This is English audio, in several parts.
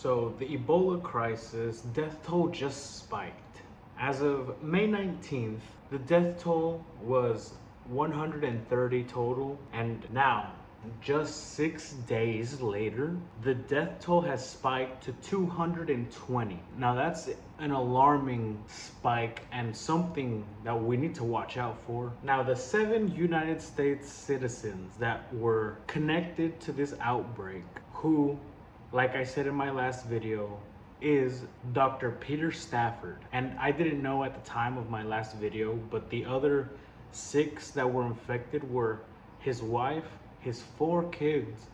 So the Ebola crisis death toll just spiked. As of May 19th, the death toll was 130 total, and now, just 6 days later, the death toll has spiked to 220. Now that's an alarming spike and something that we need to watch out for. Now, the 7 United States citizens that were connected to this outbreak, who, like I said in my last video, is Dr. Peter Stafford. And I didn't know at the time of my last video, but the other 6 that were infected were his wife, his 4 kids,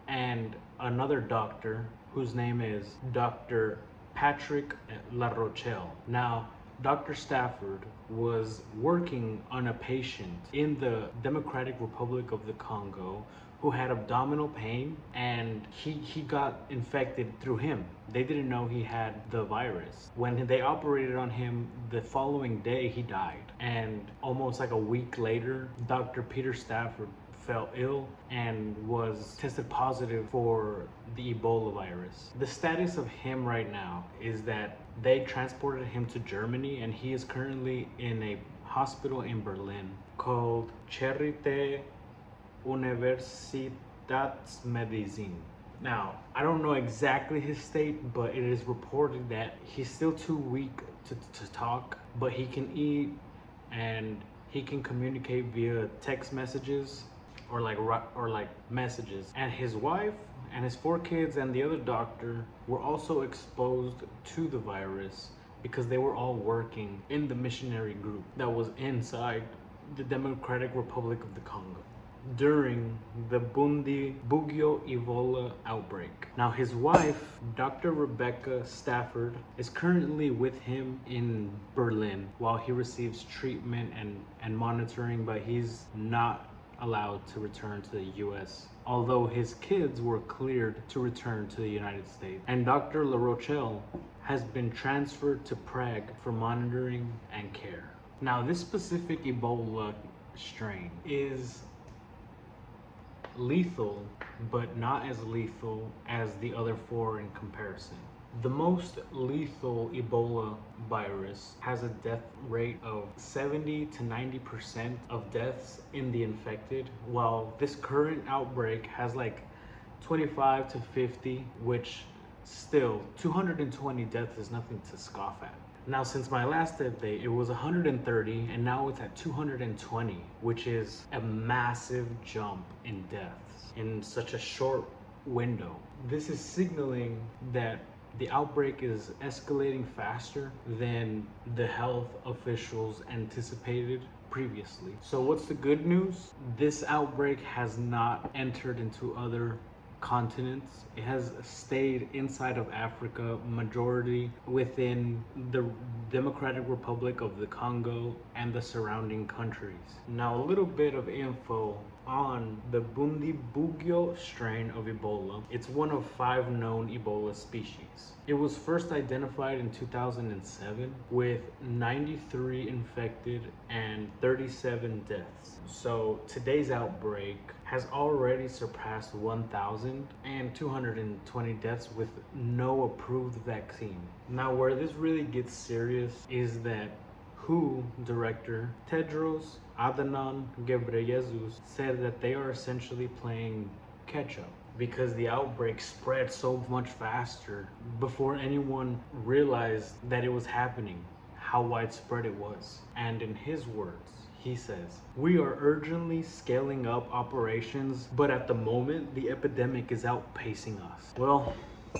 and another doctor whose name is Dr. Patrick LaRochelle. Now, Dr. Stafford was working on a patient in the Democratic Republic of the Congo who had abdominal pain, and he got infected through him. They didn't know he had the virus. When they operated on him, the following day he died. And almost like a week later, Dr. Peter Stafford fell ill and was tested positive for the Ebola virus. The status of him right now is that they transported him to Germany, and he is currently in a hospital in Berlin called Charité Universitätsmedizin. Now, I don't know exactly his state, but it is reported that he's still too weak to talk, but he can eat and he can communicate via text messages or like messages. And his wife and his 4 kids and the other doctor were also exposed to the virus because they were all working in the missionary group that was inside the Democratic Republic of the Congo during the Bundibugyo Ebola outbreak. Now, his wife, Dr. Rebecca Stafford, is currently with him in Berlin while he receives treatment and monitoring, but he's not allowed to return to the US, although his kids were cleared to return to the United States. And Dr. LaRochelle has been transferred to Prague for monitoring and care. Now, this specific Ebola strain is lethal, but not as lethal as the other 4 in comparison. The most lethal Ebola virus has a death rate of 70 to 90% of deaths in the infected, while this current outbreak has like 25 to 50, which still 220 deaths is nothing to scoff at. Now, since my last update, it was 130, and now it's at 220, which is a massive jump in deaths in such a short window. This is signaling that the outbreak is escalating faster than the health officials anticipated previously. So what's the good news? This outbreak has not entered into other continents. It has stayed inside of Africa, majority within the Democratic Republic of the Congo and the surrounding countries. Now, a little bit of info on the Bundibugyo strain of Ebola. It's one of 5 known Ebola species. It was first identified in 2007 with 93 infected and 37 deaths. So today's outbreak has already surpassed 1,000 and 220 deaths with no approved vaccine. Now, where this really gets serious is that WHO Director Tedros Adhanom Ghebreyesus said that they are essentially playing catch up because the outbreak spread so much faster before anyone realized that it was happening, how widespread it was. And in his words, he says, "We are urgently scaling up operations, but at the moment, the epidemic is outpacing us." Well,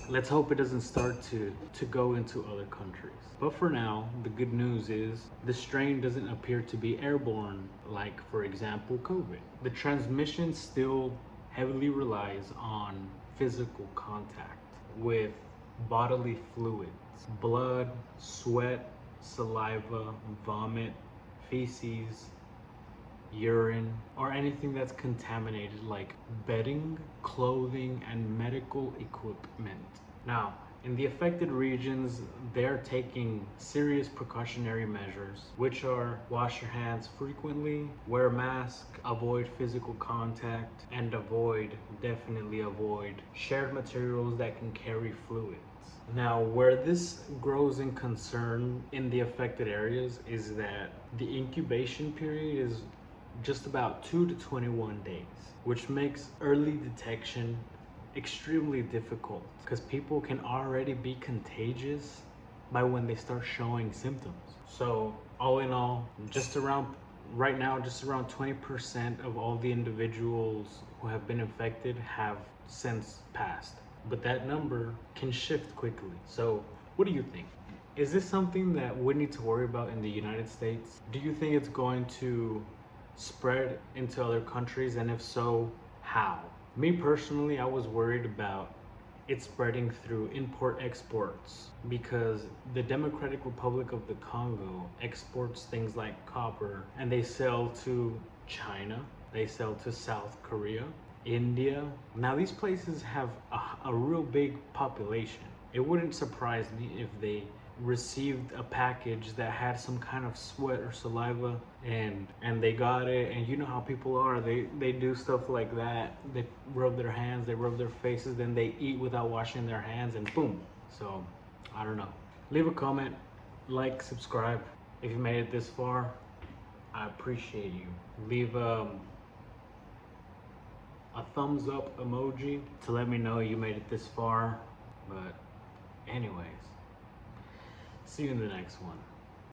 let's hope it doesn't start to go into other countries. But for now, the good news is the strain doesn't appear to be airborne, like, for example, COVID. The transmission still heavily relies on physical contact with bodily fluids, blood, sweat, saliva, vomit, feces, urine, or anything that's contaminated like bedding, clothing, and medical equipment. Now, In the affected regions, they're taking serious precautionary measures, which are wash your hands frequently, wear a mask, avoid physical contact, and definitely avoid shared materials that can carry fluids. Now, where this grows in concern in the affected areas is that the incubation period is just about 2 to 21 days, which makes early detection extremely difficult because people can already be contagious by when they start showing symptoms. So all in all, right now, just around 20% of all the individuals who have been infected have since passed. But that number can shift quickly. So what do you think? Is this something that we need to worry about in the United States? Do you think it's going to spread into other countries? And if so, how? Me personally, I was worried about it spreading through import-exports because the Democratic Republic of the Congo exports things like copper, and they sell to China, they sell to South Korea, India. Now these places have a real big population. It wouldn't surprise me if they received a package that had some kind of sweat or saliva and they got it, and you know how people are, they do stuff like that. They rub their hands, they rub their faces, then they eat without washing their hands, and boom. So I don't know. Leave a comment, like, subscribe if you made it this far. I appreciate you. Leave a thumbs up emoji to let me know you made it this far. But anyways, see you in the next one.